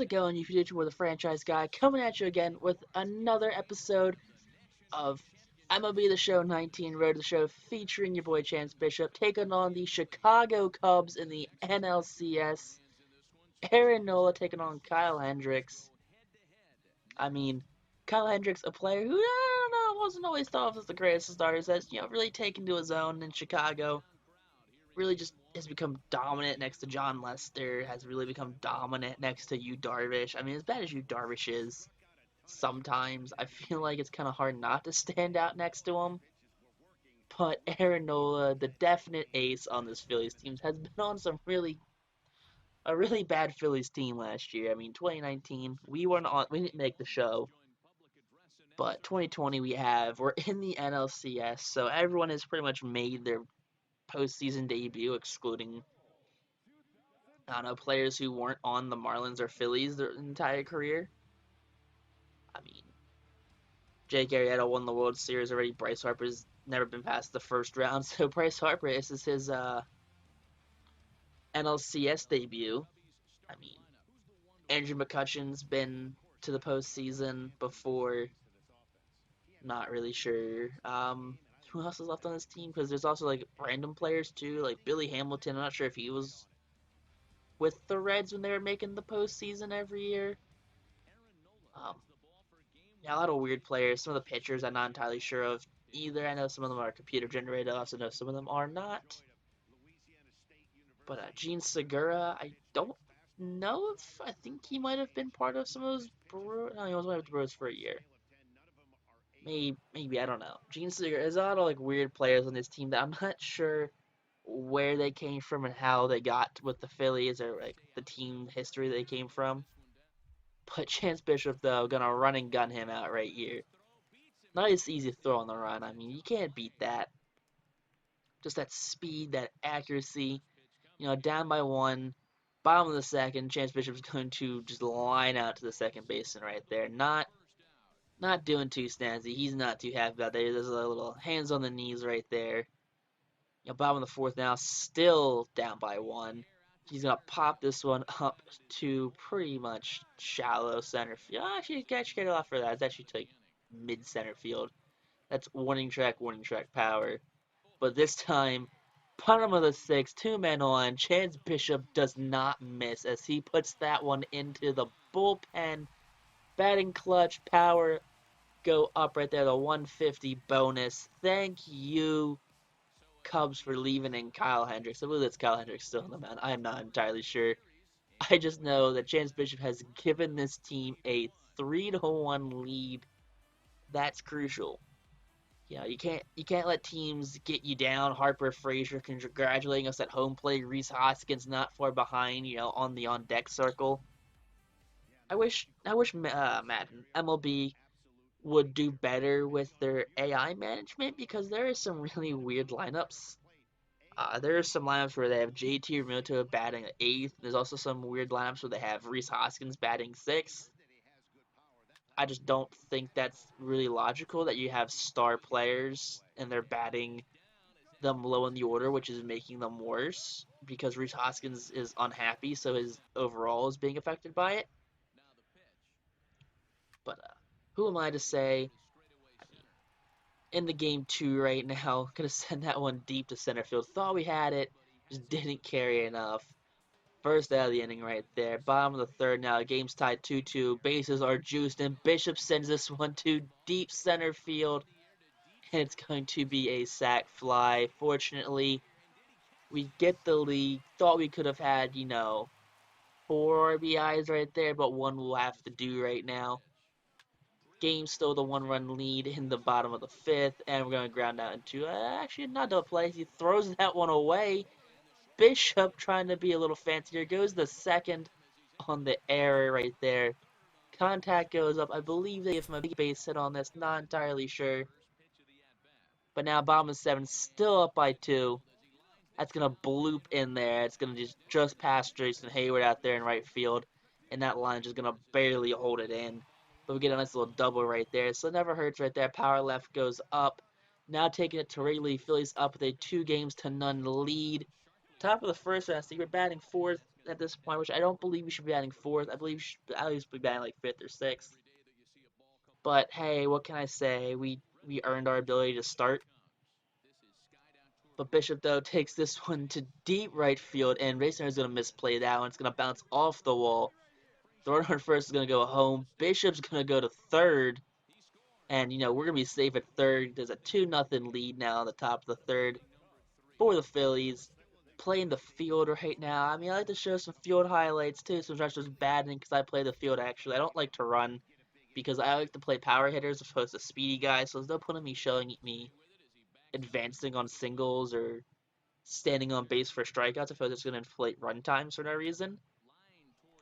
it going, you future with the franchise guy, coming at you again with another episode of MLB The Show 19 Road to the Show featuring your boy Chance Bishop taking on the Chicago Cubs in the NLCS. Aaron Nola taking on Kyle Hendricks. I mean, Kyle Hendricks, a player who, I don't know, wasn't always thought of as the greatest of starters, has, really taken to his own in Chicago. Really just has become dominant next to John Lester, has really become dominant next to Yu Darvish. I mean, as bad as Yu Darvish is, sometimes I feel like it's kind of hard not to stand out next to him. But Aaron Nola, the definite ace on this Phillies team, has been on a really bad Phillies team last year. I mean, 2019, we didn't make the show, but 2020 we're in the NLCS, so everyone has pretty much made their postseason debut, excluding I don't know, players who weren't on the Marlins or Phillies their entire career. I mean, Jake Arrieta won the World Series already. Bryce Harper's never been past the first round, so Bryce Harper, this is his NLCS debut. I mean, Andrew McCutchen's been to the postseason before. Not really sure. Who else is left on this team? Because there's also like random players too, like Billy Hamilton. I'm not sure if he was with the Reds when they were making the postseason every year. Um, yeah, a lot of weird players. Some of the pitchers I'm not entirely sure of either. I know some of them are computer generated. I also know some of them are not. But Gene Segura, I don't know if I think he might have been part of some of those Brewers. No, he was with the Brewers for a year. Maybe I don't know. Gene Segura. There's a lot of like weird players on this team that I'm not sure where they came from and how they got with the Phillies or like the team history they came from. But Chance Bishop though gonna run and gun him out right here. Nice easy throw on the run. I mean, you can't beat that. Just that speed, that accuracy. Down by one, bottom of the second, Chance Bishop's going to just line out to the second baseman right there. Not doing too snazzy. He's not too happy about that. There's a little hands on the knees right there. Bottom of the fourth now, still down by one. He's gonna pop this one up to pretty much shallow center field. Actually, catch get it off for that. It's actually like mid center field. That's warning track, power. But this time, bottom of the sixth, 2 men on. Chance Bishop does not miss as he puts that one into the bullpen. Batting clutch, power, go up right there. The 150 bonus. Thank you, Cubs, for leaving in Kyle Hendricks. I believe that's Kyle Hendricks still on the mound. I'm not entirely sure. I just know that Chance Bishop has given this team a 3-1 lead. That's crucial. You can't let teams get you down. Harper, Frazier congratulating us at home plate. Rhys Hoskins not far behind, on the on deck circle. I wish Madden MLB would do better with their AI management because there are some really weird lineups. There are some lineups where they have JT Realmuto batting eighth. There's also some weird lineups where they have Rhys Hoskins batting sixth. I just don't think that's really logical that you have star players and they're batting them low in the order, which is making them worse because Rhys Hoskins is unhappy, so his overall is being affected by it. But who am I to say? I mean, in the game two right now, gonna send that one deep to center field. Thought we had it, just didn't carry enough. First out of the inning right there. Bottom of the third now. Game's tied 2-2. Bases are juiced, and Bishop sends this one to deep center field. And it's going to be a sac fly. Fortunately, we get the lead. Thought we could have had, 4 RBIs right there, but one will have to do right now. Game still the 1-run lead in the bottom of the fifth, and we're going to ground out into, actually not double play. He throws that one away. Bishop trying to be a little fancier. Goes the second on the error right there. Contact goes up. I believe they give him a big base hit on this. Not entirely sure. But now bottom of seven, still up by 2. That's going to bloop in there. It's going to just pass Jason Hayward out there in right field. And that line is just going to barely hold it in. But we get a nice little double right there. So it never hurts right there. Power left goes up. Now taking it to Wrigley. Phillies up with a 2-0 lead. Top of the first round, Secret batting fourth. at this point, which I don't believe we should be batting fourth. I believe we should at least be batting like fifth or sixth. But hey, what can I say? We earned our ability to start. But Bishop, though, takes this one to deep right field, and Racing is going to misplay that one. It's going to bounce off the wall. The runner on first is going to go home. Bishop's going to go to third. And, we're going to be safe at third. There's a 2-0 lead now on the top of the third for the Phillies. Playing the field right now. I mean, I like to show some field highlights, too. Sometimes just batting because I play the field, actually. I don't like to run because I like to play power hitters as opposed to speedy guys. So there's no point in me showing me advancing on singles or standing on base for strikeouts. I feel like it's going to inflate run times for no reason.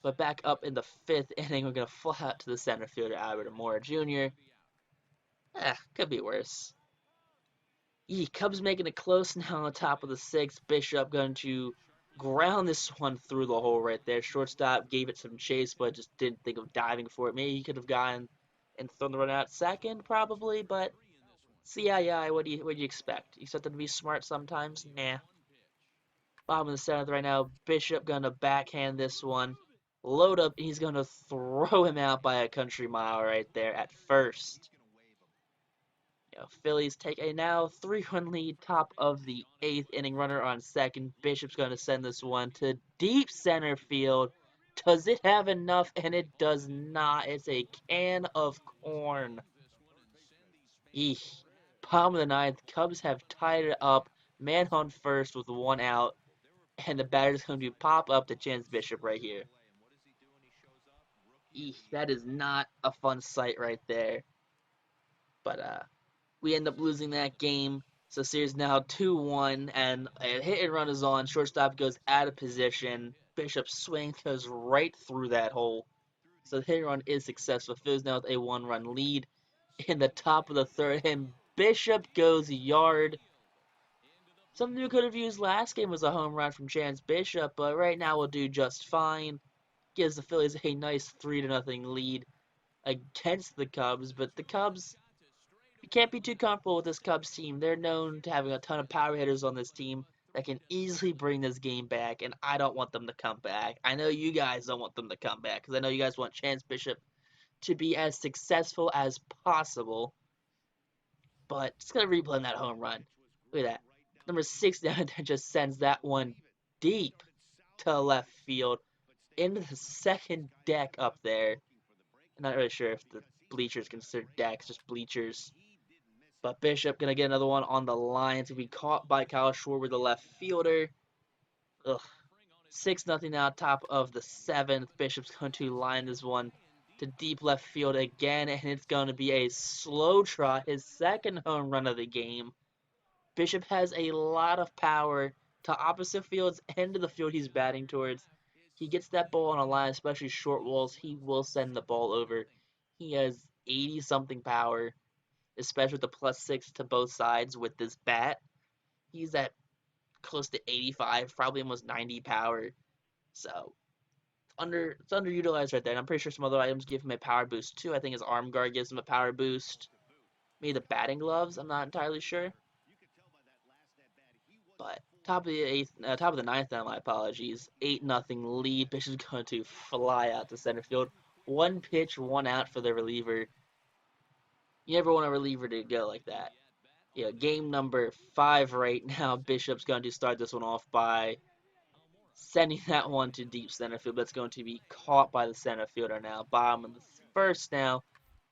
But back up in the fifth inning, we're going to fly out to the center fielder, Albert Amora Jr. Could be worse. Cubs making it close now on the top of the sixth. Bishop going to ground this one through the hole right there. Shortstop gave it some chase, but just didn't think of diving for it. Maybe he could have gotten and thrown the run out second, probably, but CII, what do you expect? You expect them to be smart sometimes? Nah. Bottom of the seventh right now. Bishop gonna backhand this one. Load up, and he's gonna throw him out by a country mile right there at first. Phillies take a now 3-run lead, top of the eighth inning. Runner on second. Bishop's gonna send this one to deep center field. Does it have enough? And it does not. It's a can of corn. Eesh. Bottom of the ninth. Cubs have tied it up. Man on first with one out. And the batter's going to pop up to Chance Bishop right here. Eesh, that is not a fun sight right there. But we end up losing that game. So series now 2-1, and a hit and run is on. Shortstop goes out of position. Bishop's swing goes right through that hole. So the hit and run is successful. Phillies now with a 1-run lead in the top of the third, and Bishop goes yard. Something we could have used last game was a home run from Chance Bishop, but right now we'll do just fine. Gives the Phillies a nice 3-0 lead against the Cubs, but the Cubs, you can't be too comfortable with this Cubs team. They're known to having a ton of power hitters on this team that can easily bring this game back, and I don't want them to come back. I know you guys don't want them to come back, because I know you guys want Chance Bishop to be as successful as possible, but just going to replay that home run. Look at that. Number 6 down there just sends that one deep to left field into the second deck up there. I'm not really sure if the bleachers consider decks, just bleachers. But Bishop gonna get another one on the line to be caught by Kyle Schwarber, the left fielder. Ugh. 6-0 now, top of the seventh. Bishop's going to line this one to deep left field again, and it's going to be a slow trot, his second home run of the game. Bishop has a lot of power to opposite fields and to the field he's batting towards. He gets that ball on a line, especially short walls, he will send the ball over. He has 80-something power, especially with the +6 to both sides with this bat. He's at close to 85, probably almost 90 power. So it's underutilized right there. And I'm pretty sure some other items give him a power boost too. I think his arm guard gives him a power boost. Maybe the batting gloves, I'm not entirely sure. But top of the ninth now, my apologies. 8-0 lead. Bishop's going to fly out to center field. One pitch, one out for the reliever. You never want a reliever to go like that. Game number 5 right now. Bishop's going to start this one off by sending that one to deep center field. That's going to be caught by the center fielder now. Bottom of the first now.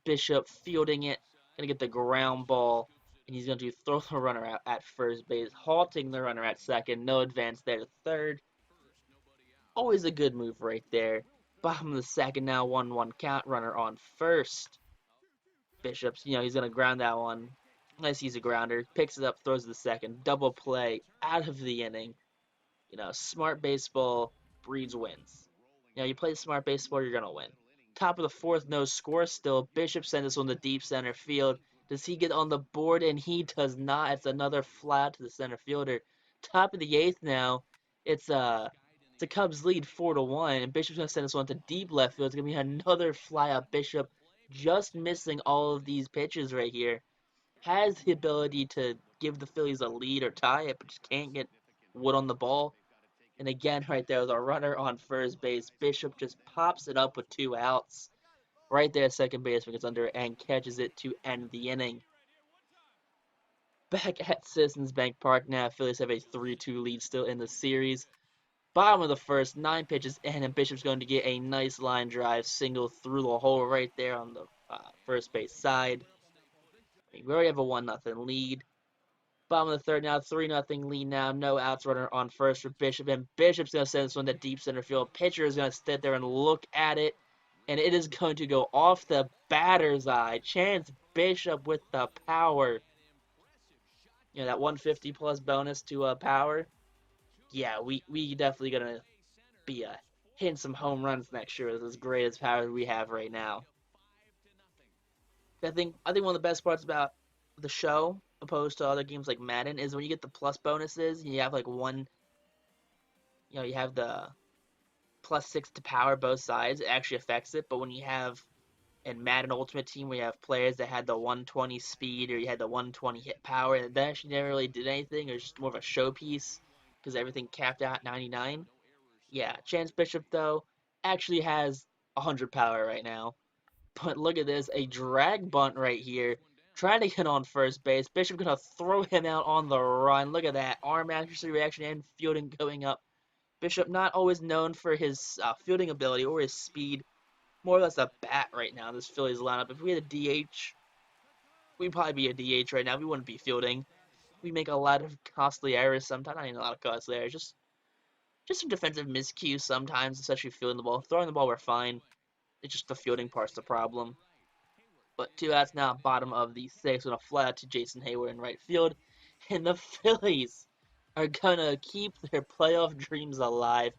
Bishop fielding it. Going to get the ground ball. And he's going to throw the runner out at first base, halting the runner at second. No advance there to third. Always a good move right there. Bottom of the second now, 1-1 count. Runner on first. Bishop's, he's going to ground that one. Unless he's a grounder. Picks it up, throws the second. Double play out of the inning. Smart baseball breeds wins. You play smart baseball, you're going to win. Top of the fourth, no score still. Bishop sends this one to deep center field. Does he get on the board? And he does not. It's another flat to the center fielder. Top of the eighth now. It's a Cubs lead 4-1, and Bishop's gonna send this one to deep left field. It's gonna be another fly out. Bishop just missing all of these pitches right here. Has the ability to give the Phillies a lead or tie it, but just can't get wood on the ball. And again, right there was a runner on first base. Bishop just pops it up with 2 outs. Right there, second baseman gets under and catches it to end the inning. Back at Citizens Bank Park now, Phillies have a 3-2 lead still in the series. Bottom of the first, 9 pitches in, and Bishop's going to get a nice line drive single through the hole right there on the first base side. We already have a 1-0 lead. Bottom of the third now, 3-0 lead now. No outs, runner on first for Bishop, and Bishop's going to send this one to deep center field. Pitcher is going to sit there and look at it, and it is going to go off the batter's eye. Chance Bishop with the power. You know, that 150 plus bonus to power. Yeah, we definitely going to be hitting some home runs next year with as great as power we have right now. I think one of the best parts about the show, opposed to other games like Madden, is when you get the plus bonuses. You have like one, you have the +6 to power both sides. It actually affects it. But when you have in Madden Ultimate Team, where you have players that had the 120 speed or you had the 120 hit power, and that actually never really did anything. It was just more of a showpiece because everything capped out at 99. Yeah, Chance Bishop though actually has 100 power right now. But look at this, a drag bunt right here, trying to get on first base. Bishop gonna throw him out on the run. Look at that, arm accuracy, reaction, and fielding going up. Bishop not always known for his fielding ability or his speed, more or less a bat right now in this Phillies lineup. If we had a DH, we'd probably be a DH right now. We wouldn't be fielding. We make a lot of costly errors sometimes. Not even a lot of costly errors, just some defensive miscues sometimes, especially fielding the ball. Throwing the ball, we're fine. It's just the fielding part's the problem. But 2 outs now, bottom of the sixth, with a fly out to Jason Hayward in right field. And the Phillies are gonna keep their playoff dreams alive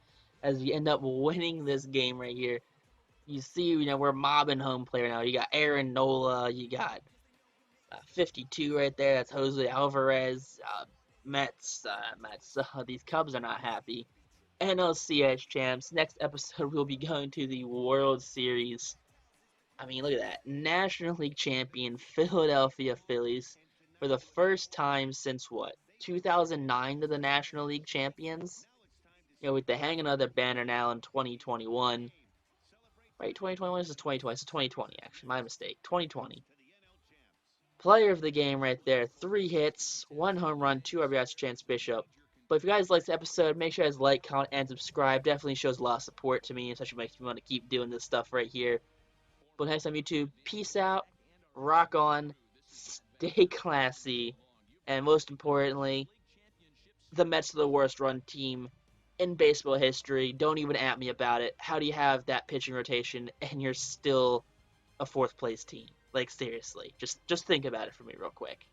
as we end up winning this game right here. You see, we're mobbing home play right now. You got Aaron Nola, you got 52 right there. That's Jose Alvarez. Mets. These Cubs are not happy. NLCS champs. Next episode, we'll be going to the World Series. I mean, look at that. National League champion Philadelphia Phillies for the first time since what? 2009 to the National League champions? With the hanging of the banner now in 2021. Right, 2021 is 2020. It's 2020, actually. My mistake. 2020. Player of the game right there. 3 hits, 1 home run, 2 RBIs, Chance Bishop. But if you guys like this episode, make sure you guys like, comment, and subscribe. Definitely shows a lot of support to me, especially makes me want to keep doing this stuff right here. But next time, YouTube, peace out, rock on, stay classy, and most importantly, the Mets are the worst run team in baseball history. Don't even at me about it. How do you have that pitching rotation and you're still a 4th place team? Like, seriously, just think about it for me real quick.